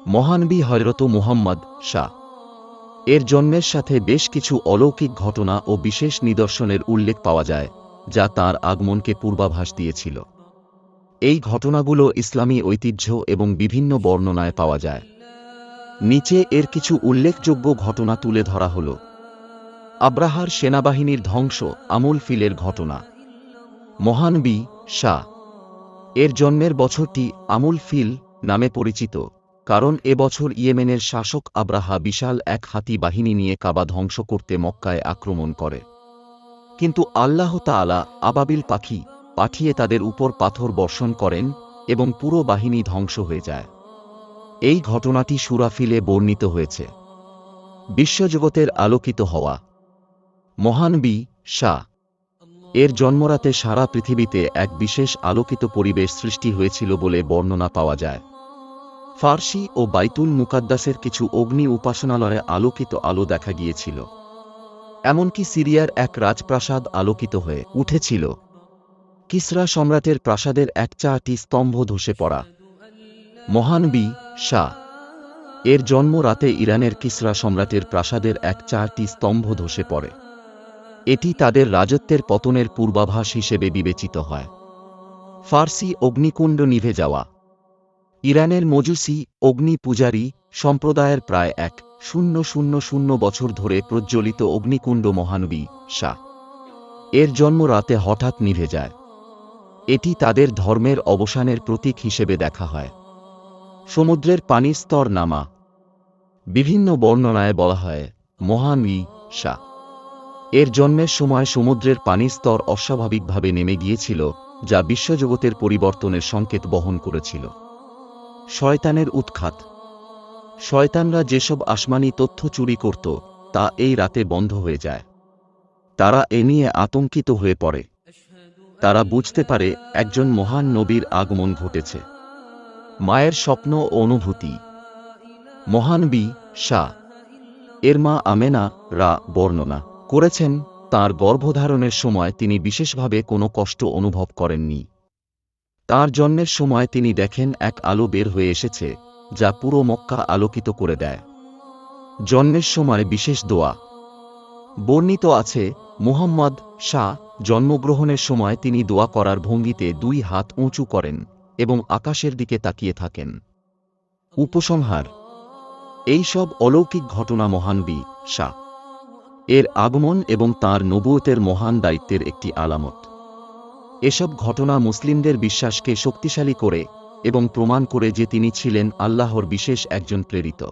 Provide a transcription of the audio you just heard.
মহানবী হযরত মুহাম্মদ সা এর জন্মের সাথে বেশ কিছু অলৌকিক ঘটনা ও বিশেষ নিদর্শনের উল্লেখ পাওয়া যায়, যা তাঁর আগমনকে পূর্বাভাস দিয়েছিল। এই ঘটনাগুলো ইসলামী ঐতিহ্য এবং বিভিন্ন বর্ণনায় পাওয়া যায়। নিচে এর কিছু উল্লেখযোগ্য ঘটনা তুলে ধরা হল। আব্রাহার সেনাবাহিনীর ধ্বংস, আমুল ফিলের ঘটনা। মহানবী সা এর জন্মের বছরটি আমুল ফিল নামে পরিচিত, কারণ এ বছর ইয়েমেনের শাসক আব্রাহা বিশাল এক হাতি বাহিনী নিয়ে কাবা ধ্বংস করতে মক্কায় আক্রমণ করে। কিন্তু আল্লাহ তাআলা আবাবিল পাখি পাঠিয়ে তাদের উপর পাথর বর্ষণ করেন এবং পুরো বাহিনী ধ্বংস হয়ে যায়। এই ঘটনাটি সূরা ফিলে বর্ণিত হয়েছে। বিশ্বজগতের আলোকিত হওয়া। মহানবী সা এর জন্মরাতে সারা পৃথিবীতে এক বিশেষ আলোকিত পরিবেশ সৃষ্টি হয়েছিল বলে বর্ণনা পাওয়া যায়। ফার্সি ও বাইতুল মুকাদ্দাসের কিছু অগ্নি উপাসনালয়ে আলোকিত আলো দেখা গিয়েছিল। এমনকি সিরিয়ার এক রাজপ্রাসাদ আলোকিত হয়ে উঠেছিল। কিসরা সম্রাটের প্রাসাদের এক চারটি স্তম্ভ ধসে পড়া। মহানবী সা এর জন্ম রাতে ইরানের কিসরা সম্রাটের প্রাসাদের এক চারটি স্তম্ভ ধসে পড়ে। এটি তাদের রাজত্বের পতনের পূর্বাভাস হিসেবে বিবেচিত হয়। ফার্সি অগ্নিকুণ্ড নিভে যাওয়া। ইরানের মজুসি অগ্নি পূজারী সম্প্রদায়ের প্রায় 1000 বছর ধরে প্রজ্বলিত অগ্নিকুণ্ড মহানবী সা এর জন্ম রাতে হঠাৎ নিভে যায়। এটি তাদের ধর্মের অবসানের প্রতীক হিসেবে দেখা হয়। সমুদ্রের পানির স্তর নামা। বিভিন্ন বর্ণনায় বলা হয় মহানবী সা এর জন্মের সময় সমুদ্রের পানির স্তর অস্বাভাবিকভাবে নেমে গিয়েছিল, যা বিশ্বজগতের পরিবর্তনের সংকেত বহন করেছিল। শয়তানের উৎখাত। শয়তানরা যেসব আসমানি তথ্য চুরি করত, তা এই রাতে বন্ধ হয়ে যায়। তারা এ নিয়ে আতঙ্কিত হয়ে পড়ে। তারা বুঝতে পারে একজন মহান নবীর আগমন ঘটেছে। মায়ের স্বপ্ন ও অনুভূতি। মহানবী সা এর মা আমেনা বর্ণনা করেছেন, তাঁর গর্ভধারণের সময় তিনি বিশেষভাবে কোনো কষ্ট অনুভব করেননি। তাঁর জন্মের সময় তিনি দেখেন এক আলো বের হয়ে এসেছে, যা পুরো মক্কা আলোকিত করে দেয়। জন্মের সময় বিশেষ দোয়া বর্ণিত আছে। মুহাম্মদ সা জন্মগ্রহণের সময় তিনি দোয়া করার ভঙ্গিতে 2 হাত উঁচু করেন এবং আকাশের দিকে তাকিয়ে থাকেন। উপসংহার: এই সব অলৌকিক ঘটনা মহানবী সা এর আগমন এবং তাঁর নবুয়তের মহান দায়িত্বের একটি আলামত। এসব ঘটনা মুসলিমদের বিশ্বাসকে শক্তিশালী করে এবং প্রমাণ করে যে তিনি ছিলেন আল্লাহর বিশেষ একজন প্রেরিত।